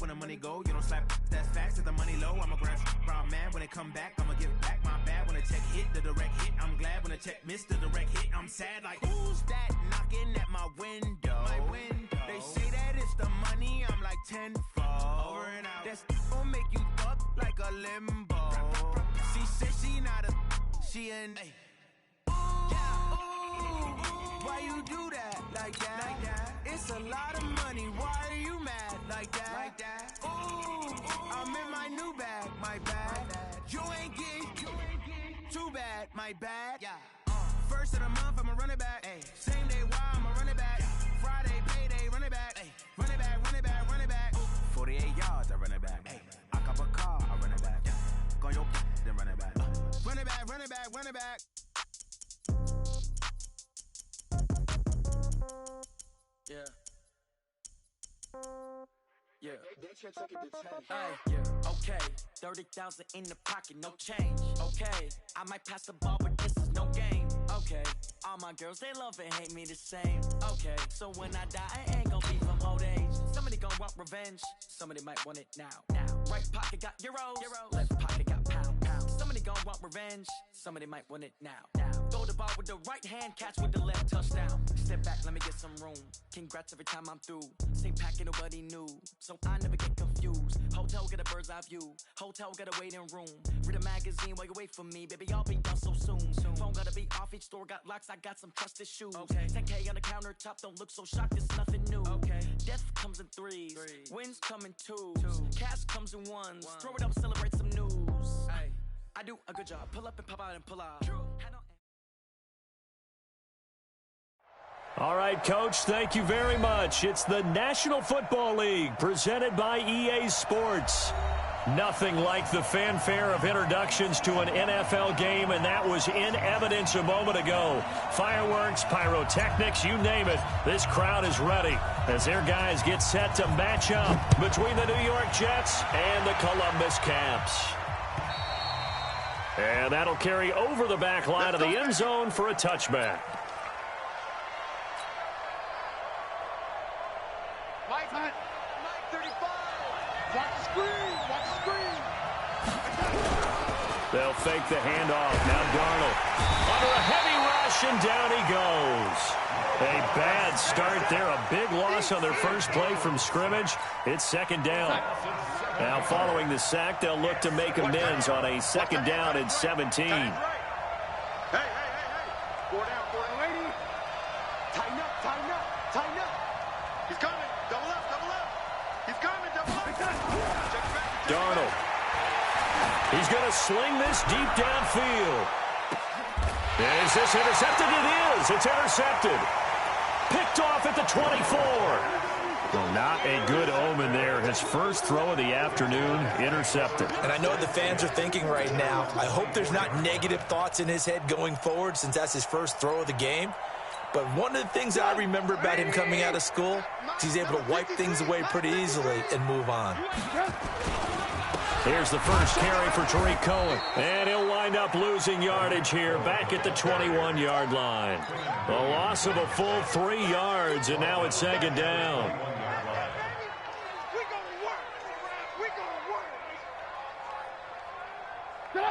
when the money go. You don't slap, that's facts. If the money low, I'ma grab brown man. When it come back, I'ma give back my bad. When the check hit, the direct hit. I'm glad when the check missed the direct hit. I'm sad like, who's that knocking at my window? They say that it's the money, I'm like tenfold. Over and out. That's gon' make you fuck like a limbo. She said she not a, she an. Why you do that like that? It's a lot of money. Why are you mad like that? Ooh, I'm in my new bag, my bad. You ain't getting too bad, my bad. First of the month, I'ma run it back. Same day, why I'ma run it back. Friday, payday, run it back. Run it back, run it back, run it back. 48 yards, I run it back. I cop a car, I run it back. Go on your then run it back. Run it back, run it back, run it back. Yeah. Yeah. Yeah. Okay. 30,000 in the pocket, no change. Okay. I might pass the ball, but this is no game. Okay. All my girls, they love and hate me the same. Okay. So when I die, I ain't gonna be from old age. Somebody gonna want revenge. Somebody might want it now. Right pocket got euros. Left pocket got pound. Somebody gonna want revenge. Somebody might want it now. Throw the ball with the right hand, catch with the left, touchdown. Step back, let me get some room. Congrats every time I'm through. Same packet, nobody knew, so I never get confused. Hotel get a bird's eye view. Hotel get a waiting room. Read a magazine while you wait for me, baby. I'll be done so soon. Phone gotta be off. Each store got locks. I got some trusted shoes. 10K on the countertop. Don't look so shocked. It's nothing new. Death comes in threes. Wins come in twos. Cash comes in ones. Throw it up, celebrate some news. I do a good job. Pull up and pop out and pull out. All right, Coach, thank you very much. It's the National Football League presented by EA Sports. Nothing like the fanfare of introductions to an NFL game, and that was in evidence a moment ago. Fireworks, pyrotechnics, you name it. This crowd is ready as their guys get set to match up between the New York Jets and the Columbus Caps. And that'll carry over the back line of the end zone for a touchback. Mike 35. Watch the screen. Watch the screen. They'll fake the handoff. Now Darnold under a heavy rush, and down he goes. A bad start there. A big loss on their first play from scrimmage. It's second down. Now following the sack, they'll look to make amends on a second down and 17. Hey. 4 down, lady. Tighten up. He's coming. Double up. He's coming, double up. Darnold. He's going to sling this deep downfield. Is this intercepted? It is. It's intercepted. Picked off at the 24. Well, not a good omen there. His first throw of the afternoon, intercepted. And I know the fans are thinking right now, I hope there's not negative thoughts in his head going forward since that's his first throw of the game. But one of the things that I remember about him coming out of school is he's able to wipe things away pretty easily and move on. Here's the first carry for Tariq Cohen. And he'll wind up losing yardage here back at the 21-yard line. A loss of a full 3 yards, and now it's second down.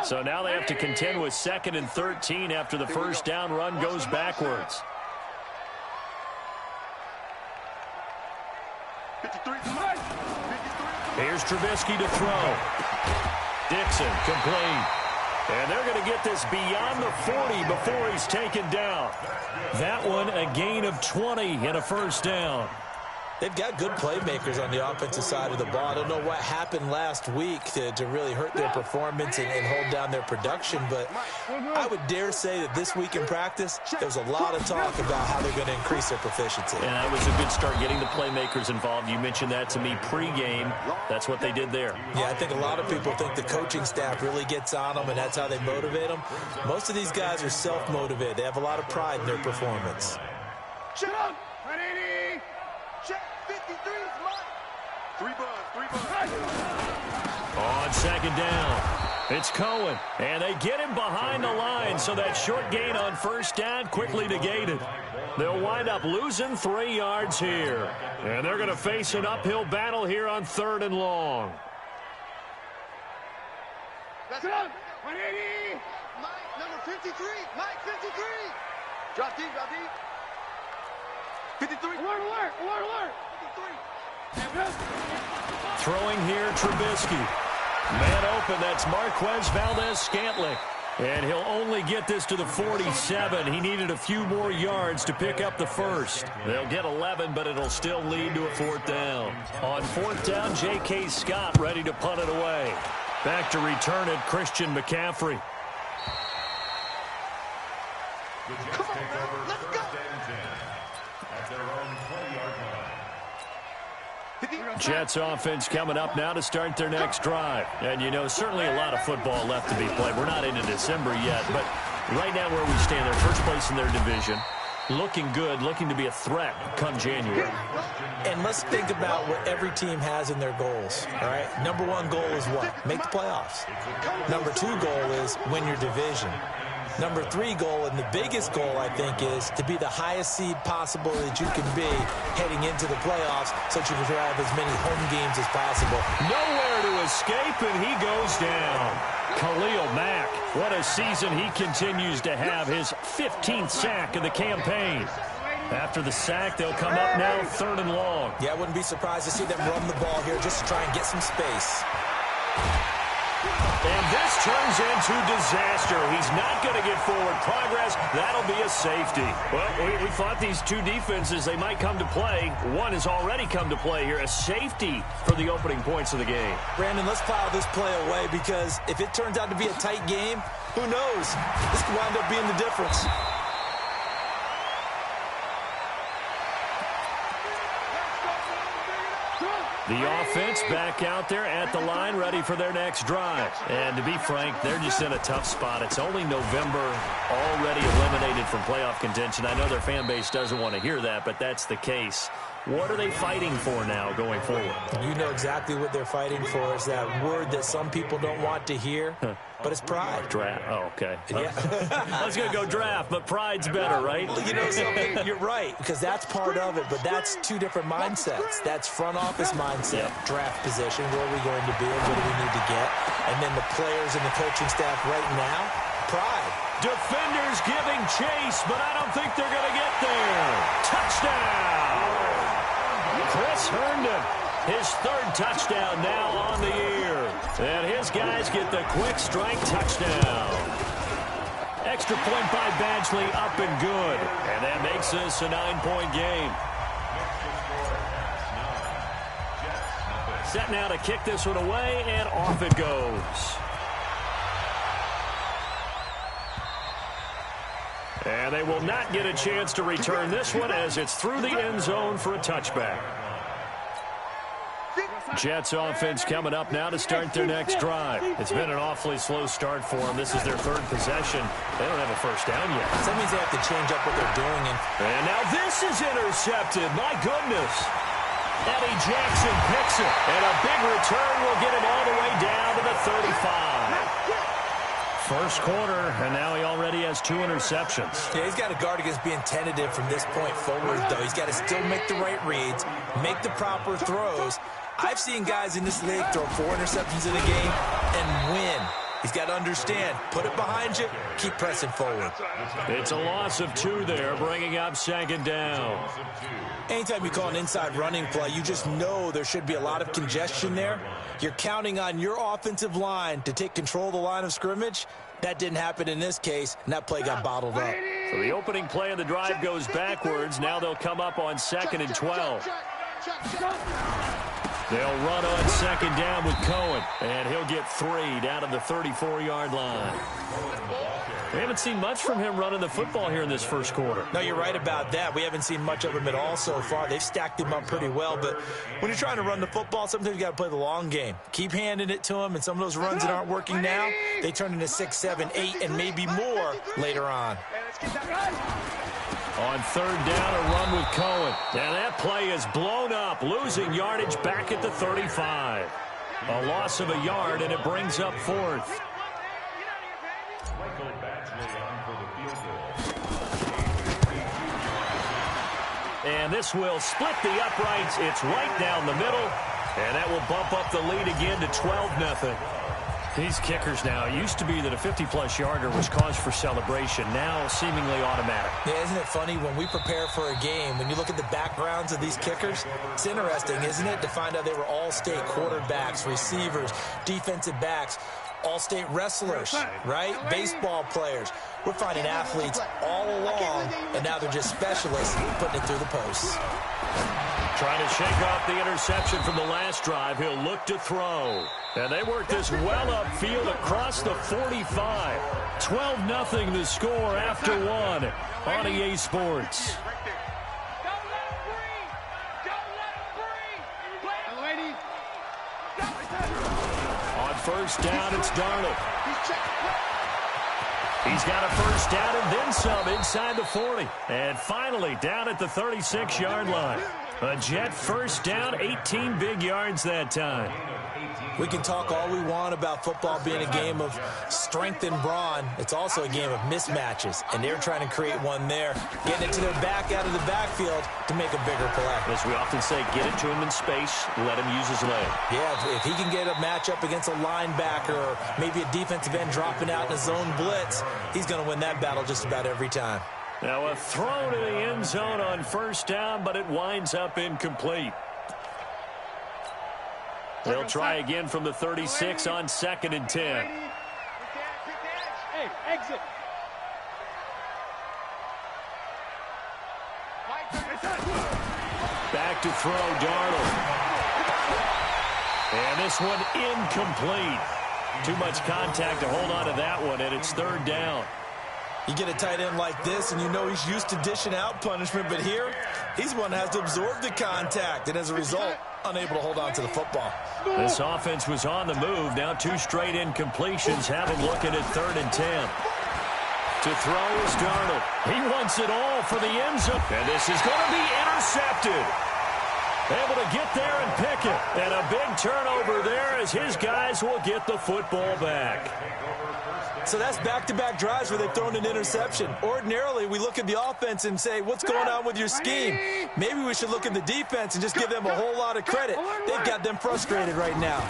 So now they have to contend with 2nd and 13 after the first down run goes backwards. 53. Here's Trubisky to throw. Dixon complete. And they're going to get this beyond the 40 before he's taken down. That one a gain of 20 and a first down. They've got good playmakers on the offensive side of the ball. I don't know what happened last week to really hurt their performance and hold down their production, but I would dare say that this week in practice, there was a lot of talk about how they're going to increase their proficiency. And that was a good start getting the playmakers involved. You mentioned that to me pregame. That's what they did there. Yeah, I think a lot of people think the coaching staff really gets on them, and that's how they motivate them. Most of these guys are self-motivated. They have a lot of pride in their performance. Shut up! 180! Check 53 is mine! 3 bucks. On second down, it's Cohen. And they get him behind the line, so that short gain on first down quickly negated. They'll wind up losing 3 yards here. And they're going to face an uphill battle here on 3rd and long. That's it. 180. Mike, number 53. Mike, 53. Drop deep, drop deep. 53. Alert, alert, alert, alert. 53. Throwing here, Trubisky. Man open, that's Marquez Valdez-Scantling. And he'll only get this to the 47. He needed a few more yards to pick up the first. They'll get 11, but it'll still lead to a 4th down. On 4th down, J.K. Scott ready to punt it away. Back to return it, Christian McCaffrey. Come on, man. Let's go. Jets offense coming up now to start their next drive. And, you know, certainly a lot of football left to be played. We're not into December yet, but right now where we stand, they're first place in their division. Looking good, looking to be a threat come January. And let's think about what every team has in their goals, all right? Number 1 goal is what? Make the playoffs. Number 2 goal is win your division. Number 3 goal, and the biggest goal, I think, is to be the highest seed possible that you can be heading into the playoffs so that you can have as many home games as possible. Nowhere to escape, and he goes down. Khalil Mack, what a season he continues to have, his 15th sack of the campaign. After the sack, they'll come up now 3rd and long. Yeah, I wouldn't be surprised to see them run the ball here just to try and get some space. And this turns into disaster. He's not going to get forward progress. That'll be a safety. Well, we thought these two defenses, they might come to play. One has already come to play here. A safety for the opening points of the game. Brandon, let's file this play away because if it turns out to be a tight game, who knows? This could wind up being the difference. The offense back out there at the line, ready for their next drive. And to be frank, they're just in a tough spot. It's only November, already eliminated from playoff contention. I know their fan base doesn't want to hear that, but that's the case. What are they fighting for now going forward? You know exactly what they're fighting for. Is that word that some people don't want to hear, but it's pride. Draft. Oh, okay. Yeah. I was going to go draft, but pride's better, right? You know something? You're right, because that's part of it, but that's two different mindsets. That's front office mindset, draft position, where are we going to be and what do we need to get? And then the players and the coaching staff right now, pride. Defenders giving chase, but I don't think they're going to get there. Touchdown! Chris Herndon, his third touchdown now on the year. And his guys get the quick strike touchdown. Extra point by Badgley, up and good. And that makes this a 9-point game. Set now to kick this one away, and off it goes. And they will not get a chance to return this one as it's through the end zone for a touchback. Jets offense coming up now to start their next drive. It's been an awfully slow start for them. This is their third possession. They don't have a first down yet. So that means they have to change up what they're doing. And now this is intercepted. My goodness. Eddie Jackson picks it. And a big return will get him all the way down to the 35. First quarter, and now he already has 2 interceptions. Yeah, he's got to guard against being tentative from this point forward, though. He's got to still make the right reads, make the proper throws. I've seen guys in this league throw 4 interceptions in a game and win. He's got to understand, put it behind you, keep pressing forward. It's a loss of 2 there, bringing up second down. Anytime you call an inside running play, you just know there should be a lot of congestion there. You're counting on your offensive line to take control of the line of scrimmage. That didn't happen in this case, and that play got bottled up. So the opening play of the drive goes backwards. Now they'll come up on 2nd and 12. They'll run on second down with Cohen, and he'll get 3 down to the 34-yard line. We haven't seen much from him running the football here in this first quarter. No, you're right about that. We haven't seen much of him at all so far. They've stacked him up pretty well, but when you're trying to run the football, sometimes you got to play the long game. Keep handing it to him, and some of those runs that aren't working now, they turn into 6, 7, 8, and maybe more later on. On third down, a run with Cohen. And that play is blown up, losing yardage back at the 35. A loss of a yard, and it brings up 4th. And this will split the uprights. It's right down the middle. And that will bump up the lead again to 12-0. These kickers now, it used to be that a 50-plus yarder was cause for celebration. Now seemingly automatic. Yeah, isn't it funny when we prepare for a game, when you look at the backgrounds of these kickers, it's interesting, isn't it, to find out they were all-state quarterbacks, receivers, defensive backs, all-state wrestlers, right? Baseball players. We're finding athletes all along, and now they're just specialists putting it through the posts. Trying to shake off the interception from the last drive. He'll look to throw. And they work this well upfield across the 45. 12-0 the score after one on EA Sports. On first down, it's Darnold. He's got a first down and then some inside the 40. And finally down at the 36-yard line. A Jet first down, 18 big yards that time. We can talk all we want about football being a game of strength and brawn. It's also a game of mismatches, and they're trying to create one there, getting it to their back out of the backfield to make a bigger play. As we often say, get it to him in space, let him use his leg. Yeah, if he can get a matchup against a linebacker or maybe a defensive end dropping out in a zone blitz, he's going to win that battle just about every time. Now a throw to the end zone on first down, but it winds up incomplete. They'll try again from the 36 on 2nd and 10. Hey, exit. Back to throw, Darnold. And this one incomplete. Too much contact to hold on to that one, and it's 3rd down. You get a tight end like this, and you know he's used to dishing out punishment, but here, he's one that has to absorb the contact, and as a result, unable to hold on to the football. This offense was on the move. Now 2 straight incompletions have him looking at 3rd and 10. To throw is Darnold. He wants it all for the end zone. And this is going to be intercepted. Able to get there and pick it. And a big turnover there as his guys will get the football back. So that's back-to-back drives where they've thrown an interception. Ordinarily, we look at the offense and say, what's going on with your scheme? Maybe we should look at the defense and just give them a whole lot of credit. They've got them frustrated right now.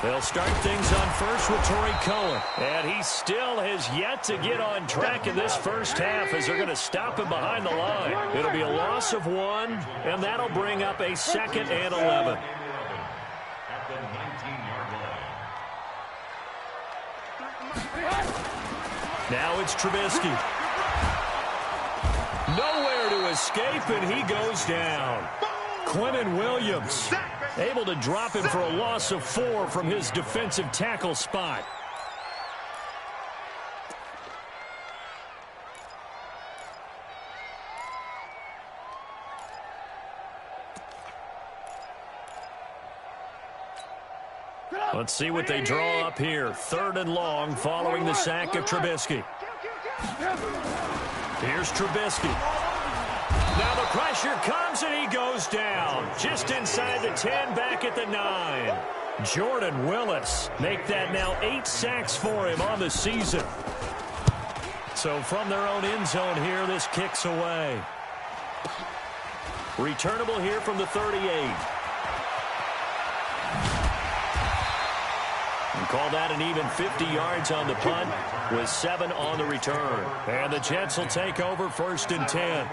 They'll start things on first with Torrey Cohen. And he still has yet to get on track in this first half as they're going to stop him behind the line. It'll be a loss of 1, and that'll bring up a 2nd and 11. Now it's Trubisky. Nowhere to escape, and he goes down. Quinnen Williams able to drop him for a loss of 4 from his defensive tackle spot. Let's see what they draw up here. 3rd and long following the sack of Trubisky. Here's Trubisky. Now the pressure comes and he goes down. Just inside the 10, back at the 9. Jordan Willis make that now 8 sacks for him on the season. So from their own end zone here, this kicks away. Returnable here from the 38. And call that an even 50 yards on the punt with 7 on the return. And the Jets will take over 1st and 10.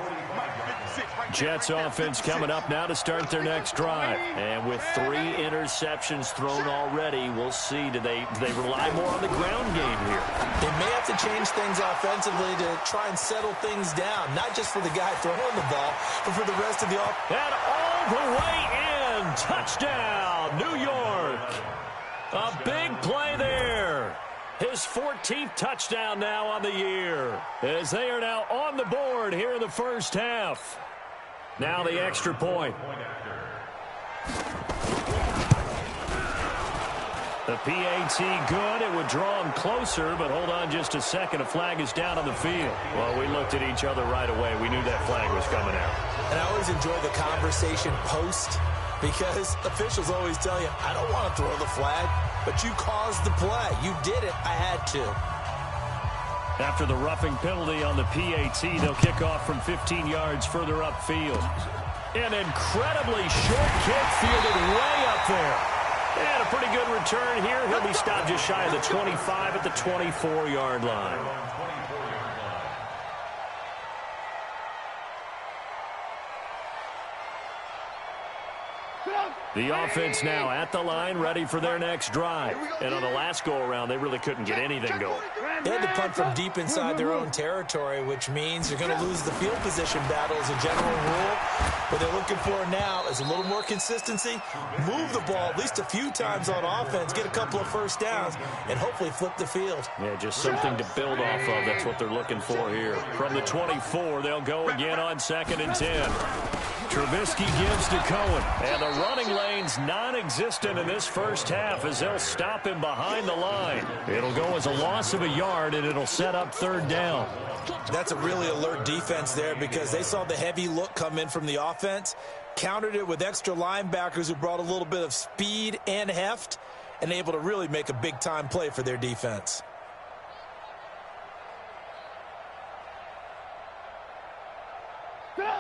Jets offense coming up now to start their next drive. And with 3 interceptions thrown already, we'll see. Do they rely more on the ground game here? They may have to change things offensively to try and settle things down. Not just for the guy throwing the ball, but for the rest of the offense. And all the way in. Touchdown, New York. A big play there. His 14th touchdown now on the year, as they are now on the board here in the first half. Now the extra point. The PAT good. It would draw him closer, but hold on just a second. A flag is down on the field. Well, we looked at each other right away. We knew that flag was coming out. And I always enjoy the conversation post, because officials always tell you, I don't want to throw the flag, but you caused the play. You did it. I had to. After the roughing penalty on the PAT, they'll kick off from 15 yards further upfield. An incredibly short kick fielded way up there. And a pretty good return here. He'll be stopped just shy of the 25 at the 24-yard line. The offense now at the line, ready for their next drive. And on the last go-around, they really couldn't get anything going. They had to punt from deep inside their own territory, which means you're going to lose the field position battle as a general rule. What they're looking for now is a little more consistency, move the ball at least a few times on offense, get a couple of first downs, and hopefully flip the field. Yeah, just something to build off of. That's what they're looking for here. From the 24, they'll go again on 2nd and 10. Trubisky gives to Cohen. And the running lane's non-existent in this first half as they'll stop him behind the line. It'll go as a loss of a yard, and it'll set up 3rd down. That's a really alert defense there because they saw the heavy look come in from the offense, countered it with extra linebackers who brought a little bit of speed and heft, and able to really make a big-time play for their defense.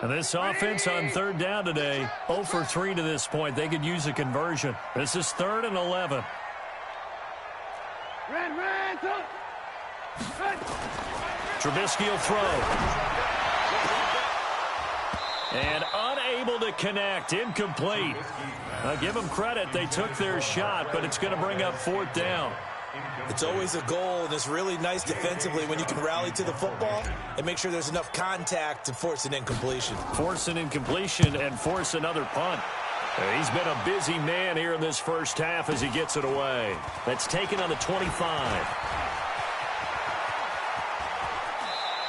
And this offense on 3rd down today, 0 for 3 to this point. They could use a conversion. This is 3rd and 11. Trubisky will throw. And unable to connect. Incomplete. I'll give them credit. They took their shot, but it's going to bring up 4th down. It's always a goal, and it's really nice defensively when you can rally to the football and make sure there's enough contact to force an incompletion. Force an incompletion and force another punt. He's been a busy man here in this first half as he gets it away. That's taken on the 25.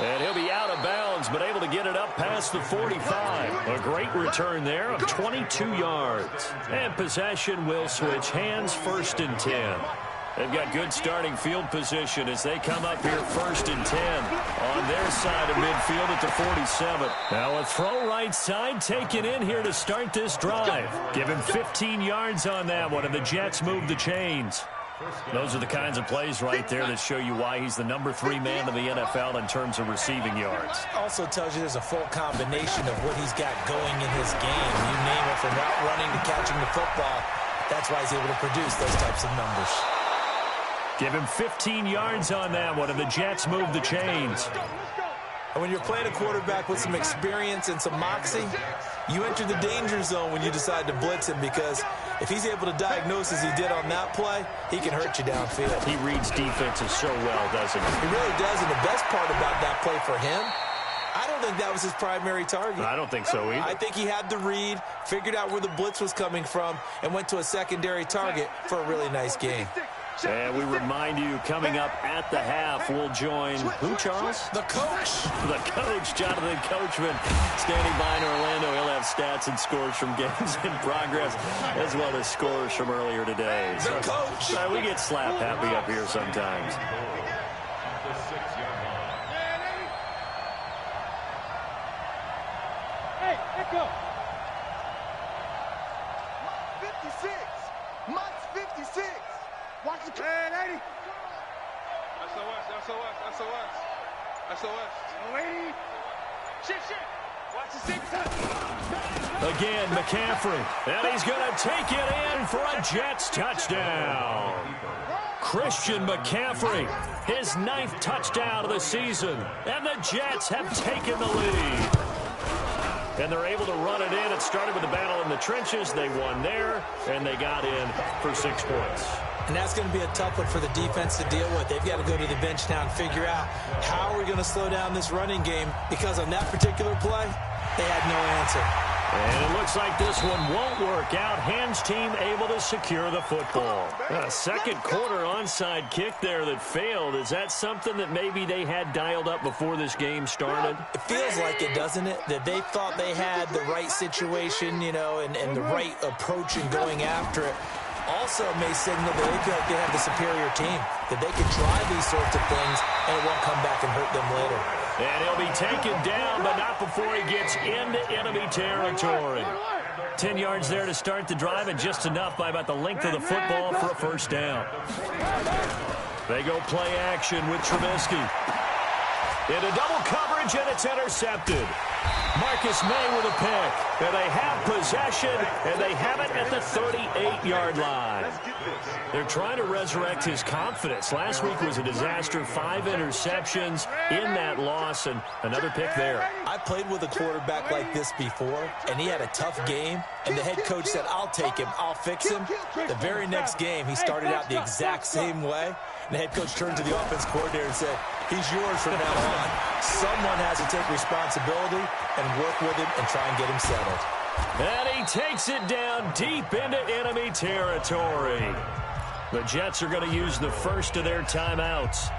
And he'll be out of bounds, but able to get it up past the 45. A great return there of 22 yards. And possession will switch hands, 1st and 10. They've got good starting field position as they come up here 1st and 10 on their side of midfield at the 47. Now a throw right side taken in here to start this drive. Give him 15 yards on that one, and the Jets move the chains. Those are the kinds of plays right there that show you why he's the number 3 man in the NFL in terms of receiving yards. Also tells you there's a full combination of what he's got going in his game. You name it, from route running to catching the football. That's why he's able to produce those types of numbers. Give him 15 yards on that one, and the Jets move the chains. And when you're playing a quarterback with some experience and some moxie, you enter the danger zone when you decide to blitz him, because if he's able to diagnose as he did on that play, he can hurt you downfield. He reads defenses so well, doesn't he? He really does, and the best part about that play for him, I don't think that was his primary target. I don't think so either. I think he had the read, figured out where the blitz was coming from, and went to a secondary target for a really nice gain. And we remind you, coming up at the half, we'll join who, Charles? The coach. The coach, Jonathan Coachman, standing by in Orlando. He'll have stats and scores from games in progress, as well as scores from earlier today. The coach. We get slap happy up here sometimes. Hey, Echo. 56. Mike's 56. Watch the man, 80. SOS. Wait. Shit. Watch the 6. Again, McCaffrey. And he's going to take it in for a Jets touchdown. Christian McCaffrey, his 9th touchdown of the season. And the Jets have taken the lead. And they're able to run it in. It started with a battle in the trenches. They won there, and they got in for 6 points. And that's going to be a tough one for the defense to deal with. They've got to go to the bench now and figure out how are we going to slow down this running game, because on that particular play, they had no answer. And it looks like this one won't work out. Hands team able to secure the football. A second quarter onside kick there that failed. Is that something that maybe they had dialed up before this game started? It feels like it, doesn't it? That they thought they had the right situation, and the right approach in going after it. Also may signal that they feel like they have the superior team, that they can try these sorts of things and it won't come back and hurt them later. And he'll be taken down, but not before he gets into enemy territory. 10 yards there to start the drive, and just enough by about the length of the football for a first down. They go play action with Trubisky. Into double coverage, and it's intercepted. Marcus May with a pick. And they have possession, and they have it at the 38-yard line. They're trying to resurrect his confidence. Last week was a disaster. 5 interceptions in that loss, and another pick there. I played with a quarterback like this before, and he had a tough game, and the head coach said, I'll take him, I'll fix him. The very next game, he started out the exact same way, and the head coach turned to the offense coordinator and said, he's yours from now on. Someone has to take responsibility and work with him and try and get him settled. And he takes it down deep into enemy territory. The Jets are going to use the first of their timeouts,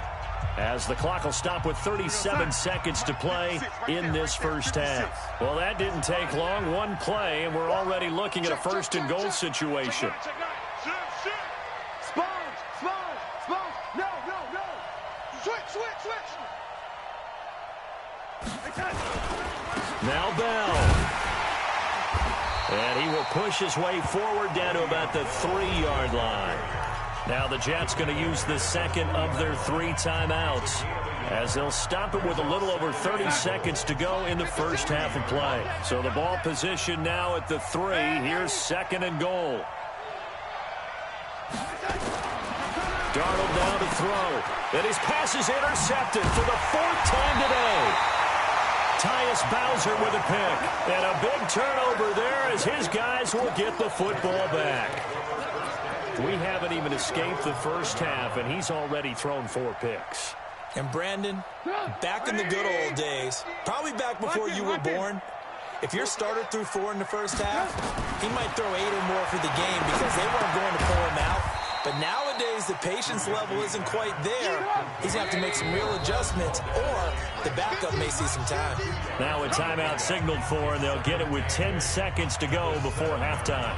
as the clock will stop with 37 seconds to play in this first half. Well, that didn't take long. One play, and we're already looking at a first-and-goal situation. Now Bell. And he will push his way forward down to about the 3-yard line. Now the Jets going to use the second of their 3 timeouts, as they'll stop it with a little over 30 seconds to go in the first half of play. So the ball position now at the 3. Here's second and goal. Darnold down to throw. And his pass is intercepted for the 4th time today. Tyus Bowser with a pick. And a big turnover there, as his guys will get the football back. We haven't even escaped the first half, and he's already thrown 4 picks. And Brandon, back in the good old days, probably back before you were born, if your starter threw 4 in the first half, he might throw 8 or more for the game because they weren't going to pull him out. But nowadays, the patience level isn't quite there. He's going to have to make some real adjustments, or the backup may see some time. Now a timeout signaled for, and they'll get it with 10 seconds to go before halftime.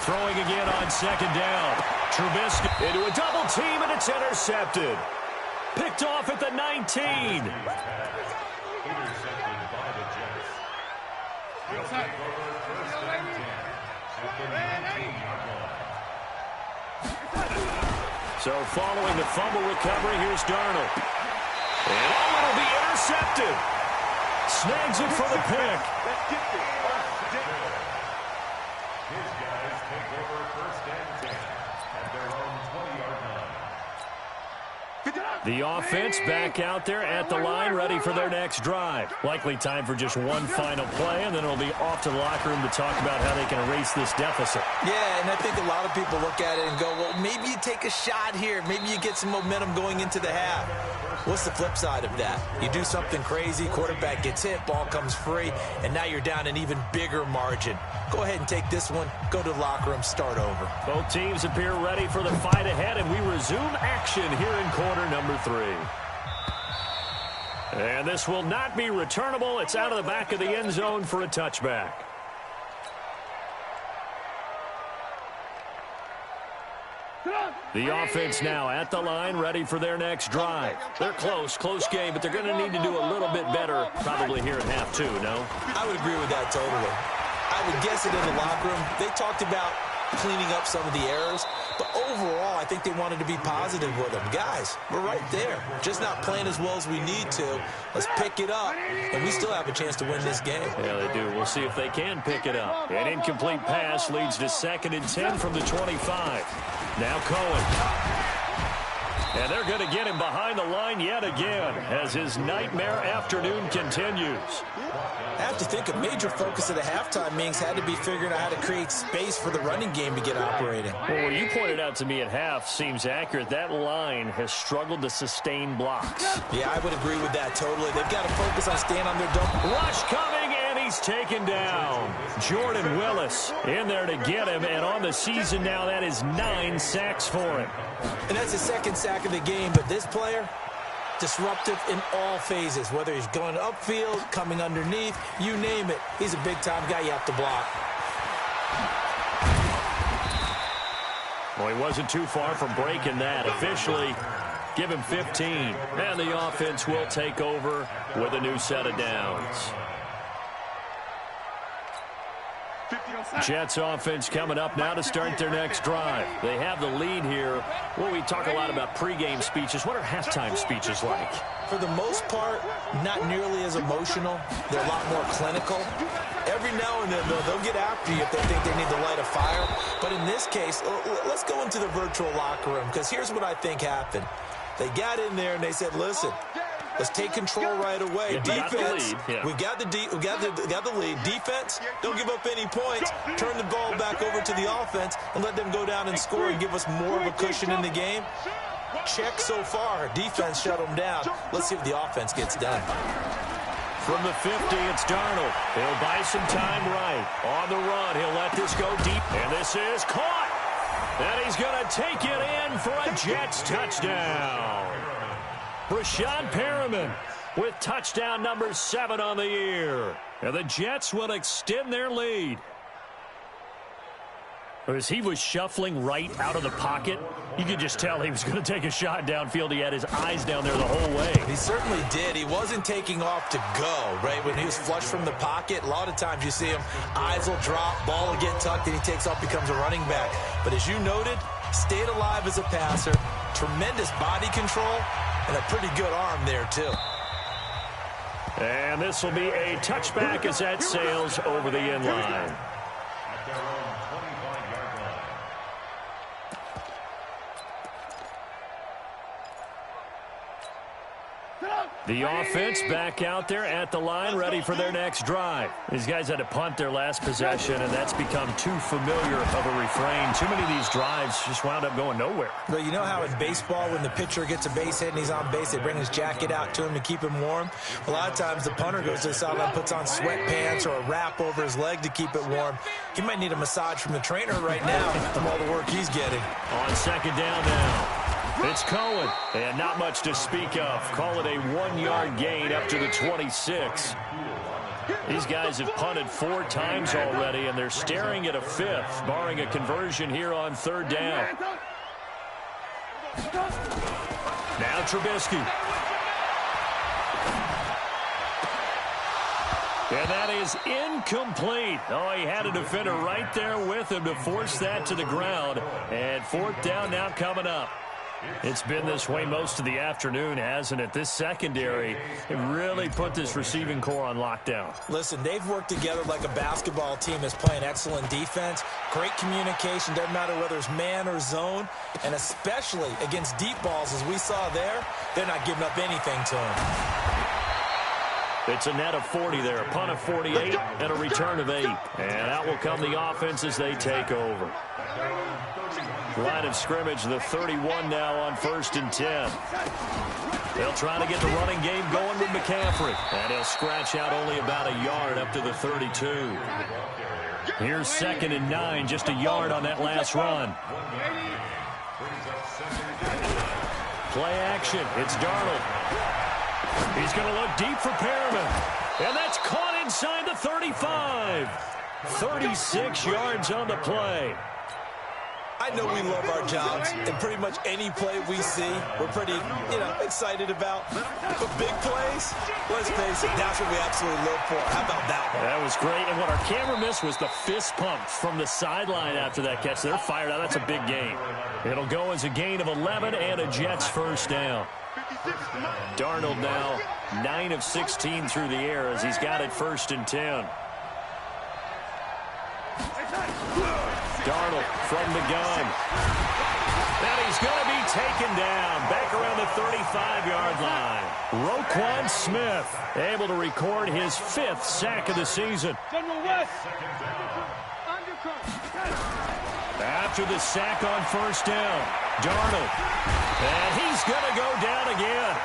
Throwing again on second down. Trubisky into a double team, and it's intercepted. Picked off at the 19. So following the fumble recovery, here's Darnold. And it'll be intercepted. Snags it for the pick. His guys take over 1st and 10 at their own 20-yard line. The offense back out there at the line, ready for their next drive. Likely time for just one final play, and then it'll be off to the locker room to talk about how they can erase this deficit. Yeah, and I think a lot of people look at it and go, well, maybe you take a shot here. Maybe you get some momentum going into the half. What's the flip side of that? You do something crazy, quarterback gets hit, ball comes free, and now you're down an even bigger margin. Go ahead and take this one, go to the locker room, start over. Both teams appear ready for the fight ahead, and we resume action here in quarter number 3. And this will not be returnable. It's out of the back of the end zone for a touchback. The offense now at the line, ready for their next drive. They're close game, but they're going to need to do a little bit better probably here in half 2, no? I would agree with that totally. I would guess it in the locker room. They talked about cleaning up some of the errors, but overall, I think they wanted to be positive with them. Guys, we're right there. Just not playing as well as we need to. Let's pick it up, and we still have a chance to win this game. Yeah, they do. We'll see if they can pick it up. An incomplete pass leads to 2nd and 10 from the 25. Now Cohen. And they're going to get him behind the line yet again as his nightmare afternoon continues. I have to think a major focus of the halftime meetings had to be figuring out how to create space for the running game to get operating. Well, what you pointed out to me at half seems accurate. That line has struggled to sustain blocks. Yeah, I would agree with that totally. They've got to focus on staying on their double. Rush coming, and he's taken down. Jordan Willis in there to get him, and on the season now, that is 9 sacks for him. And that's the 2nd sack of the game, but this player, disruptive in all phases, whether he's going upfield, coming underneath, you name it. He's a big-time guy you have to block. Well, he wasn't too far from breaking that. Officially, give him 15. And the offense will take over with a new set of downs. Jets offense coming up now to start their next drive. They have the lead here. Well, we talk a lot about pregame speeches. What are halftime speeches like? For the most part, not nearly as emotional. They're a lot more clinical. Every now and then, though, they'll get after you if they think they need to light a fire. But in this case, let's go into the virtual locker room, because here's what I think happened. They got in there and they said, listen, let's take control right away. Yeah, defense, we got the lead. Defense, don't give up any points. Turn the ball back over to the offense and let them go down and score and give us more of a cushion in the game. Check so far. Defense shut them down. Let's see if the offense gets done. From the 50, it's Darnold. He'll buy some time right. On the run, he'll let this go deep. And this is caught. And he's going to take it in for a Jets touchdown. Brashad Perriman with touchdown number 7 on the year. And the Jets will extend their lead. As he was shuffling right out of the pocket, you could just tell he was going to take a shot downfield. He had his eyes down there the whole way. He certainly did. He wasn't taking off to go, right? When he was flush from the pocket, a lot of times you see him, eyes will drop, ball will get tucked, and he takes off, becomes a running back. But as you noted, stayed alive as a passer, tremendous body control, and a pretty good arm there, too. And this will be a touchback as that sails over the end line. The offense back out there at the line, ready for their next drive. These guys had to punt their last possession, and that's become too familiar of a refrain. Too many of these drives just wound up going nowhere. But you know how in baseball, when the pitcher gets a base hit and he's on base, they bring his jacket out to him to keep him warm? A lot of times the punter goes to the sideline, puts on sweatpants or a wrap over his leg to keep it warm. He might need a massage from the trainer right now from all the work he's getting. On second down now. It's Cohen, and not much to speak of. Call it a 1-yard gain up to the 26. These guys have punted 4 times already, and they're staring at a 5th, barring a conversion here on 3rd down. Now Trubisky. And that is incomplete. Oh, he had a defender right there with him to force that to the ground. And 4th down now coming up. It's been this way most of the afternoon, hasn't it? This secondary really put this receiving core on lockdown. Listen, they've worked together like a basketball team that's playing excellent defense. Great communication, doesn't matter whether it's man or zone. And especially against deep balls, as we saw there, they're not giving up anything to them. It's a net of 40 there, a punt of 48, and a return of 8. And out will come the offense as they take over. Line of scrimmage, the 31 now on 1st and 10. They'll try to get the running game going with McCaffrey. And he'll scratch out only about a yard up to the 32. Here's 2nd and 9, just a yard on that last run. Play action, it's Darnold. He's going to look deep for Perriman. And that's caught inside the 35. 36 yards on the play. I know we love our jobs, and pretty much any play we see, we're pretty, excited about. But big plays, let's face it, that's what we absolutely live for. How about that one? That was great, and what our camera missed was the fist pump from the sideline after that catch. They're fired out. That's a big gain. It'll go as a gain of 11 and a Jets 1st down. Darnold now 9 of 16 through the air as he's got it 1st and 10. Darnold from the gun. And he's going to be taken down back around the 35-yard line. Roquan Smith able to record his 5th sack of the season. After the sack on 1st down, Darnold. And he's going to go down again.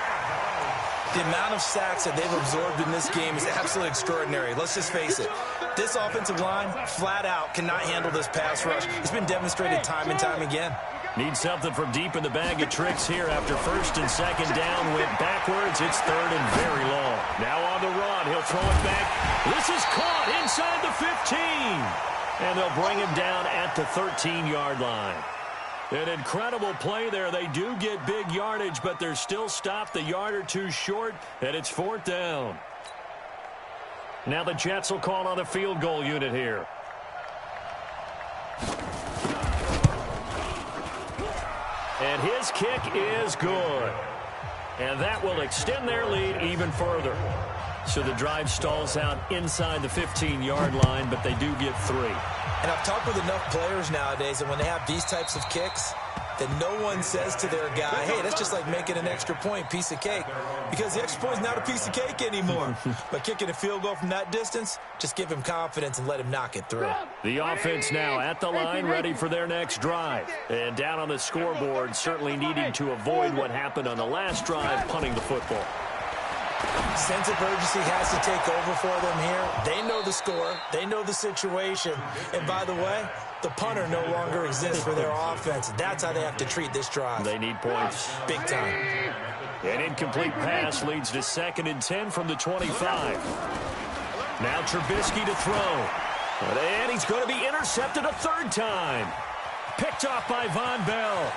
The amount of sacks that they've absorbed in this game is absolutely extraordinary. Let's just face it. This offensive line, flat out, cannot handle this pass rush. It's been demonstrated time and time again. Need something from deep in the bag of tricks here after 1st and 2nd down. Went backwards. It's 3rd and very long. Now on the run. He'll throw it back. This is caught inside the 15. And they'll bring him down at the 13-yard line. An incredible play there. They do get big yardage, but they're still stopped a yard or two short, and it's 4th down. Now the Jets will call on a field goal unit here. And his kick is good. And that will extend their lead even further. So the drive stalls out inside the 15-yard line, but they do get 3. And I've talked with enough players nowadays, and when they have these types of kicks, that no one says to their guy, hey, that's just like making an extra point, piece of cake. Because the extra point is not a piece of cake anymore. But kicking a field goal from that distance, just give him confidence and let him knock it through. The offense now at the line, ready for their next drive. And down on the scoreboard, certainly needing to avoid what happened on the last drive, punting the football. Sense of urgency has to take over for them here. They know the score. They know the situation. And by the way, the punter no longer exists for their offense. That's how they have to treat this drive. They need points. Big time. An incomplete pass leads to 2nd and 10 from the 25. Now Trubisky to throw. And he's going to be intercepted a 3rd time. Picked off by Von Bell.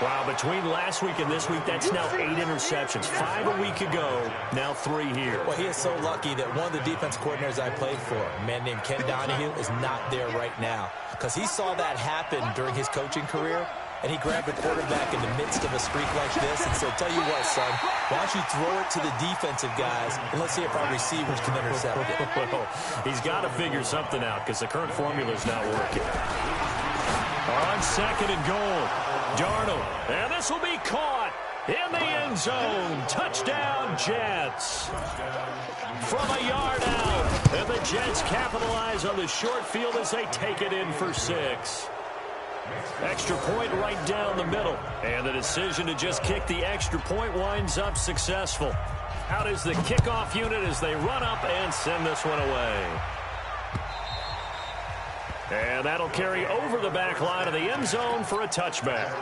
Wow, between last week and this week, that's now 8 interceptions. 5 a week ago, now 3 here. Well, he is so lucky that one of the defense coordinators I played for, a man named Ken Donahue, is not there right now. Because he saw that happen during his coaching career, and he grabbed the quarterback in the midst of a streak like this and said, tell you what, son, why don't you throw it to the defensive guys, and let's see if our receivers can intercept it. Well, he's got to figure something out because the current formula is not working. On 2nd and goal. Darnold, and this will be caught in the end zone. Touchdown, Jets. From a yard out, and the Jets capitalize on the short field as they take it in for 6. Extra point right down the middle, and the decision to just kick the extra point winds up successful. Out is the kickoff unit as they run up and send this one away. And that'll carry over the back line of the end zone for a touchback.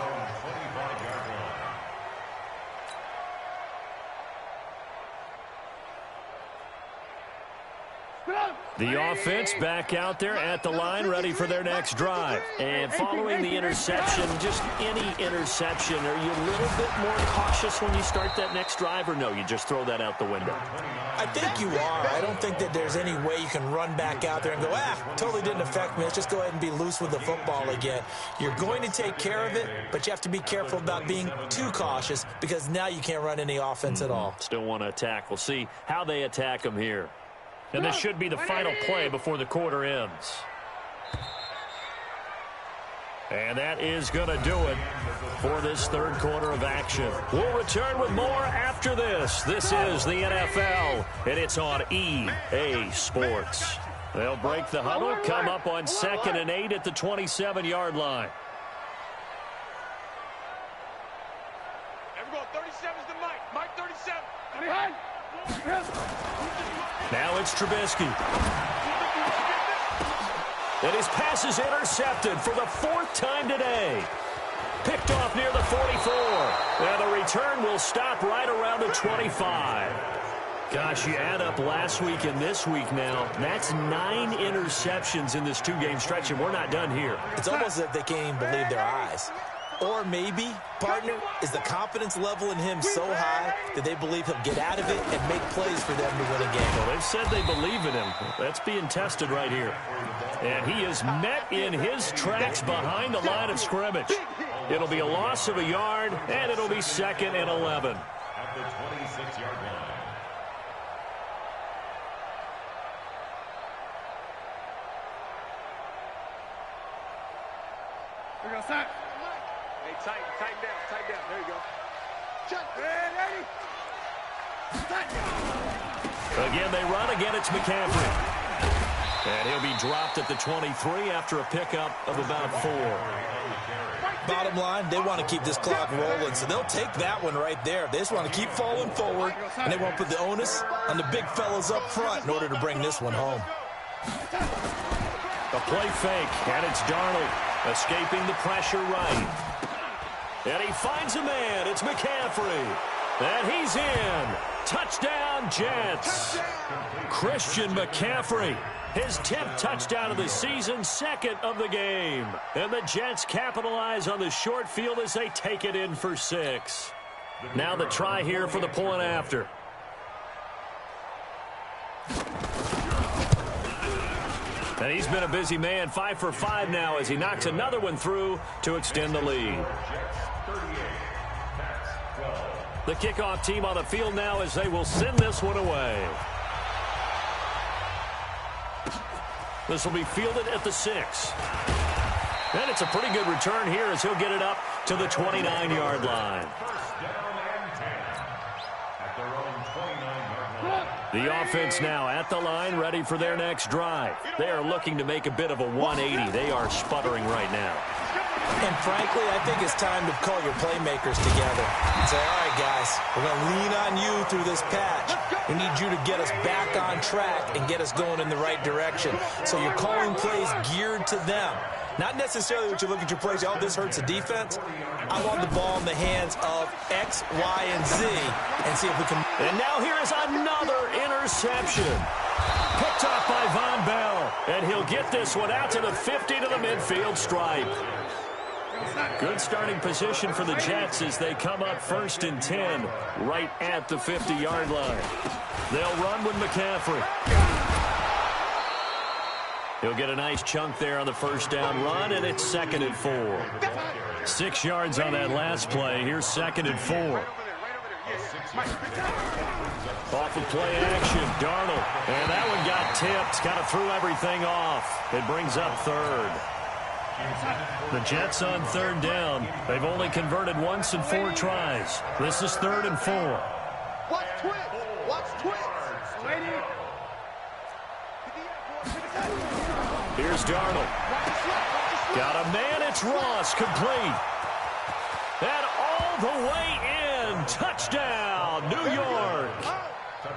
The offense back out there at the line, ready for their next drive. And following the interception, just any interception, are you a little bit more cautious when you start that next drive, or no, you just throw that out the window? I think you are. I don't think that there's any way you can run back out there and go, totally didn't affect me. Let's just go ahead and be loose with the football again. You're going to take care of it, but you have to be careful about being too cautious because now you can't run any offense at all. Still want to attack. We'll see how they attack them here. And this should be the final play before the quarter ends. And that is going to do it for this 3rd quarter of action. We'll return with more after this. This is the NFL, and it's on EA Sports. They'll break the huddle, come up on 2nd and 8 at the 27-yard line. Everyone, 37's the Mike. Mike 37. Now it's Trubisky. And his pass is intercepted for the 4th time today. Picked off near the 44. And the return will stop right around the 25. Gosh, you add up last week and this week now, that's 9 interceptions in this 2-game stretch, and we're not done here. It's almost as if they can't even believe their eyes. Or maybe, partner, is the confidence level in him so high that they believe he'll get out of it and make plays for them to win a game. Well, they've said they believe in him. That's being tested right here. And he is met in his tracks behind the line of scrimmage. It'll be a loss of a yard, and it'll be 2nd and 11. At the 26-yard line. Here we go, sack. Hey, tighten down. There you go. Check. Ready. Again, they run. Again, it's McCaffrey. And he'll be dropped at the 23 after a pickup of about 4. Bottom line, they want to keep this clock rolling, so they'll take that one right there. They just want to keep falling forward, and they won't put the onus on the big fellas up front in order to bring this one home. A play fake, and it's Darnold escaping the pressure right. And he finds a man. It's McCaffrey. And he's in. Touchdown, Jets. Christian McCaffrey. His 10th touchdown of the season, 2nd of the game. And the Jets capitalize on the short field as they take it in for 6. Now the try here for the point after. And he's been a busy man, 5 for 5 now as he knocks another one through to extend the lead. The kickoff team on the field now as they will send this one away. This will be fielded at the 6. And it's a pretty good return here as he'll get it up to the 29-yard line. The offense now at the line, ready for their next drive. They are looking to make a bit of a 180. They are sputtering right now. And frankly, I think it's time to call your playmakers together and say, all right, guys, we're going to lean on you through this patch. We need you to get us back on track and get us going in the right direction. So you're calling plays geared to them. Not necessarily what you look at your plays, oh, this hurts the defense. I want the ball in the hands of X, Y, and Z and see if we can. And now here is another interception. Picked off by Von Bell. And he'll get this one out to the 50 to the midfield stripe. Good starting position for the Jets as they come up 1st and 10 right at the 50-yard line. They'll run with McCaffrey. He'll get a nice chunk there on the first down run, and it's 2nd and 4. 6 yards on that last play. Here's 2nd and 4. Off of play action, Darnold. And that one got tipped. Kind of threw everything off. It brings up 3rd. The Jets on 3rd down. They've only converted once in 4 tries. This is 3rd and 4. Watch twist. Watch twist. Here's Darnold. Got a man. It's Ross. Complete. And all the way in. Touchdown, New York.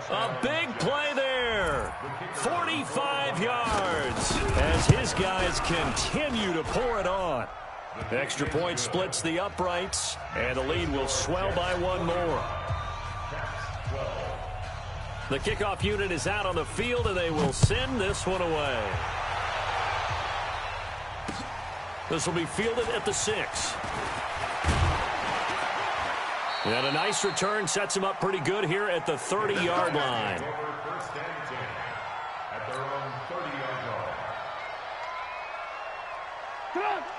A big play there. 45 yards as his guys continue to pour it on. Extra point splits the uprights, and the lead will swell by 1 more. The kickoff unit is out on the field, and they will send this one away. This will be fielded at the 6. And a nice return sets him up pretty good here at the 30-yard line.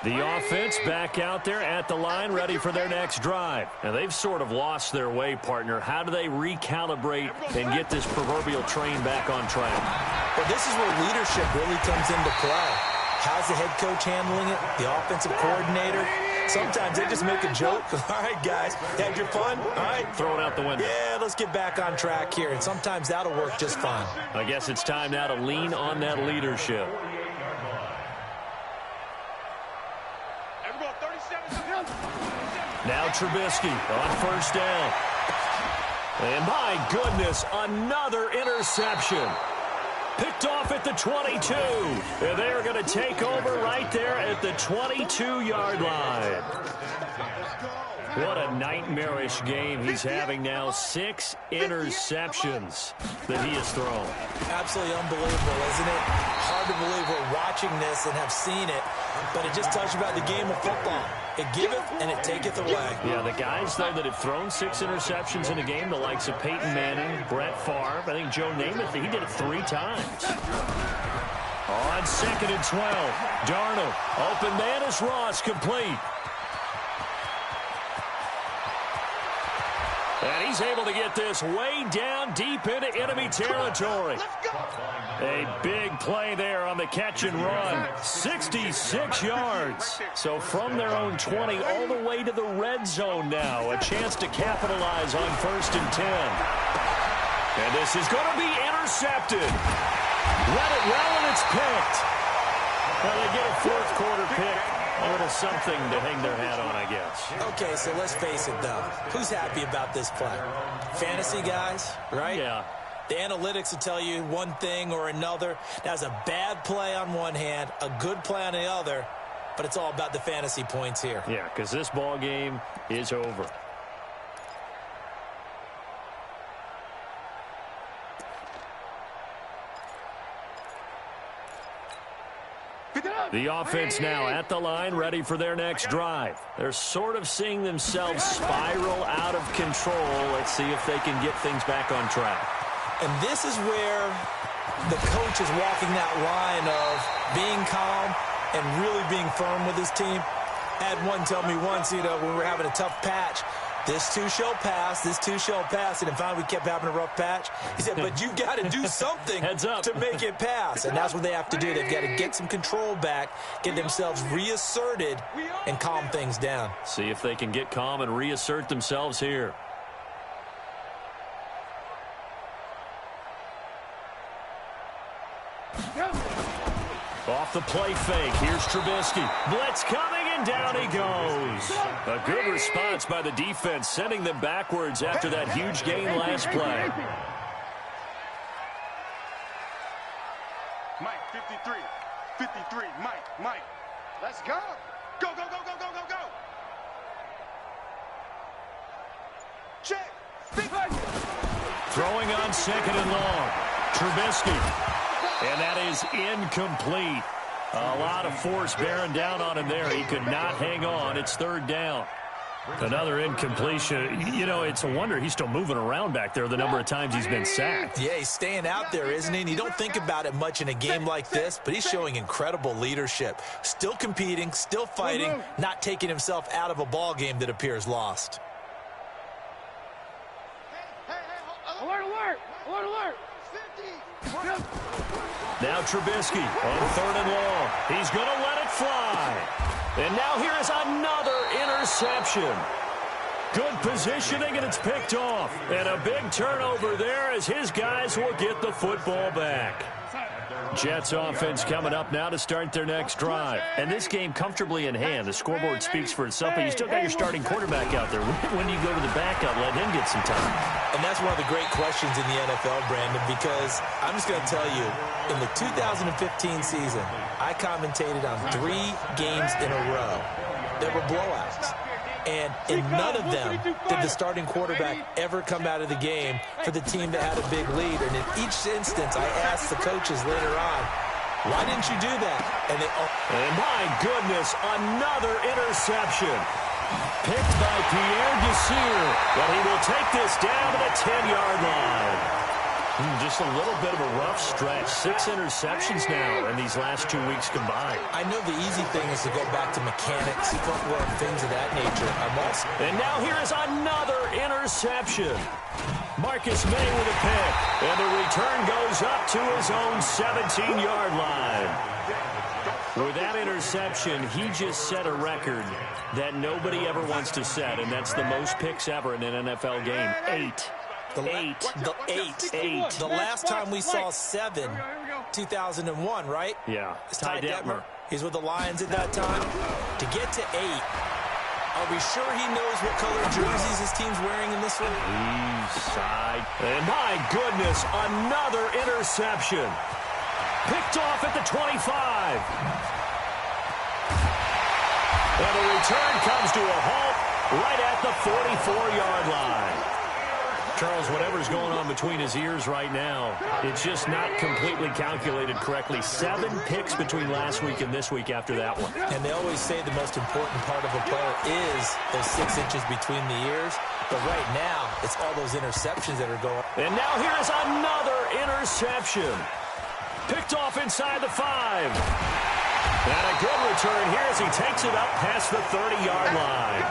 The offense back out there at the line, ready for their next drive. And they've sort of lost their way, partner. How do they recalibrate and get this proverbial train back on track? Well, this is where leadership really comes into play. How's the head coach handling it? The offensive coordinator? Sometimes they just make a joke. All right, guys, had your fun? All right. Throw it out the window. Yeah, let's get back on track here. And sometimes that'll work just fine. I guess it's time now to lean on that leadership. Now Trubisky on 1st down. And my goodness, another interception. Picked off at the 22. And they're going to take over right there at the 22-yard line. What a nightmarish game he's having now. 6 interceptions that he has thrown. Absolutely unbelievable, isn't it? Hard to believe we're watching this and have seen it, but it just tells you about the game of football. It giveth and it taketh away. Yeah, the guys, though, that have thrown 6 interceptions in a game, the likes of Peyton Manning, Brett Favre, I think Joe Namath, he did it 3 times. On 2nd and 12, Darnold, open man is Ross, complete. And he's able to get this way down deep into enemy territory. A big play there on the catch and run. 66 yards. So from their own 20 all the way to the red zone now. A chance to capitalize on 1st and 10. And this is going to be intercepted. Let it well, and it's picked. Well, they get a 4th quarter pick. A little something to hang their hat on, I guess. Okay, so let's face it, though. Who's happy about this play? Fantasy guys, right? Yeah. The analytics will tell you one thing or another. That's a bad play on one hand, a good play on the other, but it's all about the fantasy points here. Yeah, because this ball game is over. The offense now at the line, ready for their next drive. They're sort of seeing themselves spiral out of control. Let's see if they can get things back on track. And this is where the coach is walking that line of being calm and really being firm with his team. I had one tell me once, when we were having a tough patch, this too shall pass, this too shall pass, and finally we kept having a rough patch. He said, but you got to do something to make it pass, and that's what they have to do. They've got to get some control back, get themselves reasserted, and calm things down. See if they can get calm and reassert themselves here. Off the play fake. Here's Trubisky. Blitz coming, and down he goes. A good response by the defense, sending them backwards after that huge gain last play. Mike, 53. 53. Mike. Let's go. Go. Check. Throwing on second and long. Trubisky. And that is incomplete. A lot of force bearing down on him there. He could not hang on. It's third down. Another incompletion. It's a wonder he's still moving around back there the number of times he's been sacked. Yeah, he's staying out there, isn't he? And you don't think about it much in a game like this, but he's showing incredible leadership. Still competing, still fighting, not taking himself out of a ball game that appears lost. Alert. Now Trubisky on third and long. He's going to let it fly. And now here is another interception. Good positioning, and it's picked off. And a big turnover there as his guys will get the football back. Jets offense coming up now to start their next drive. And this game comfortably in hand. The scoreboard speaks for itself, but you still got your starting quarterback out there. When do you go to the backup, let him get some time? And that's one of the great questions in the NFL, Brandon, because I'm just going to tell you, in the 2015 season, I commentated on 3 games in a row that were blowouts. And in none of them did the starting quarterback ever come out of the game for the team that had a big lead. And in each instance, I asked the coaches later on, why didn't you do that? And my goodness, another interception. Picked by Pierre Desir. But he will take this down to the 10-yard line. Just a little bit of a rough stretch. 6 interceptions now in these last 2 weeks combined. I know the easy thing is to go back to mechanics, footwork, things of that nature. And now here is another interception. Marcus May with a pick. And the return goes up to his own 17-yard line. With that interception, he just set a record that nobody ever wants to set, and that's the most picks ever in an NFL game. 8. The last time we saw 7, 2001, right? Yeah. It's Ty Detmer. He's with the Lions at that time. To get to 8, are we sure he knows what color jerseys his team's wearing in this one? Side. And my goodness, another interception. Picked off at the 25. And the return comes to a halt right at the 44-yard line. Charles, whatever's going on between his ears right now, it's just not completely calculated correctly. 7 picks between last week and this week after that one. And they always say the most important part of a player is those 6 inches between the ears. But right now, it's all those interceptions that are going. And now here is another interception. Picked off inside the 5. And a good return here as he takes it up past the 30-yard line.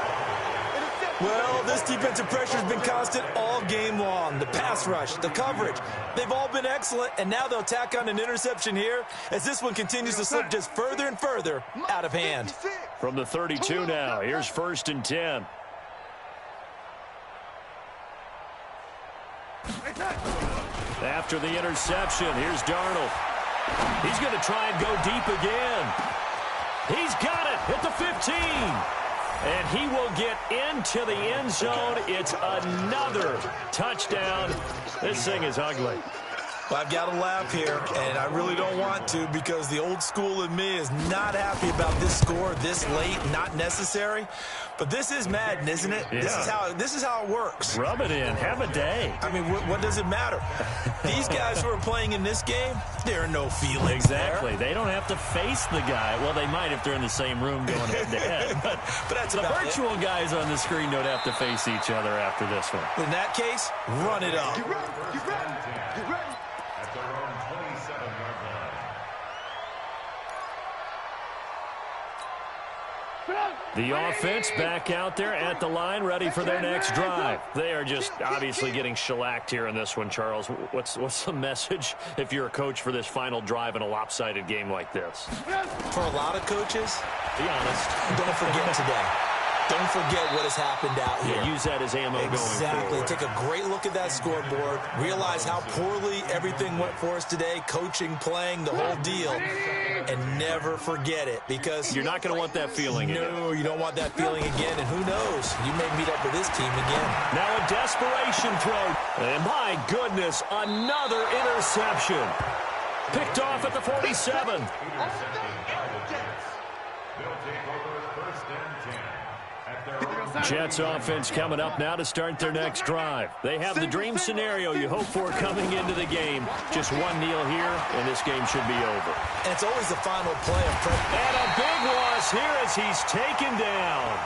Well, this defensive pressure has been constant all game long. The pass rush, the coverage, they've all been excellent, and now they'll tack on an interception here as this one continues to slip just further and further out of hand. From the 32 now, here's 1st and 10. After the interception, here's Darnold. He's going to try and go deep again. He's got it at the 15. And he will get into the end zone. It's another touchdown. This thing is ugly. Well, I've got to laugh here, and I really don't want to because the old school in me is not happy about this score this late, not necessary. But this is Madden, isn't it? Yeah. This is how it works. Rub it in. Have a day. I mean, what does it matter? These guys who are playing in this game, there are no feelings. Exactly. There. They don't have to face the guy. Well, they might if they're in the same room going head-to-head. But that's the virtual guys on the screen don't have to face each other after this one. In that case, run it up. You ready? at their own 27-yard line. The offense back out there at the line, ready for their next drive. They are just obviously getting shellacked here in this one, Charles. What's the message if you're a coach for this final drive in a lopsided game like this? For a lot of coaches, be honest, don't forget today. Don't forget what has happened out here. Yeah, use that as ammo going forward. Exactly. Take a great look at that scoreboard. Realize how poorly everything went for us today. Coaching, playing, the whole deal. And never forget it, because you're not going to want that feeling again. No, you don't want that feeling again. And who knows? You may meet up with this team again. Now a desperation throw. And my goodness, another interception. Picked off at the 47. They'll take over first and 10. Jets offense coming up now to start their next drive. They have the dream scenario you hope for coming into the game. Just one kneel here, and this game should be over. And it's always the final play of prep. And a big loss here as he's taken down.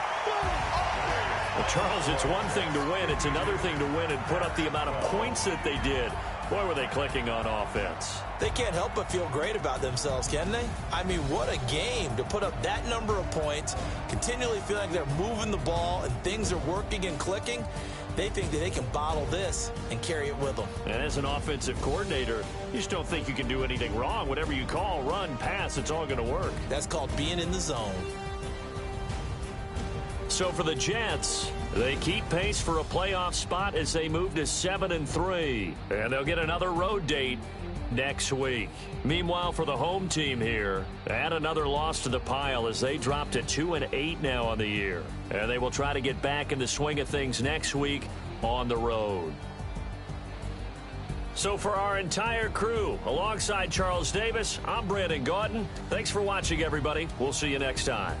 Well, Charles, it's one thing to win. It's another thing to win and put up the amount of points that they did. Boy, were they clicking on offense. They can't help but feel great about themselves, can they? I mean, what a game to put up that number of points, continually feeling like they're moving the ball and things are working and clicking. They think that they can bottle this and carry it with them. And as an offensive coordinator, you just don't think you can do anything wrong. Whatever you call, run, pass, it's all going to work. That's called being in the zone. So for the Jets, they keep pace for a playoff spot as they move to 7-3. And they'll get another road date next week. Meanwhile, for the home team here, add another loss to the pile as they drop to 2-8 now on the year. And they will try to get back in the swing of things next week on the road. So for our entire crew, alongside Charles Davis, I'm Brandon Gaudin. Thanks for watching, everybody. We'll see you next time.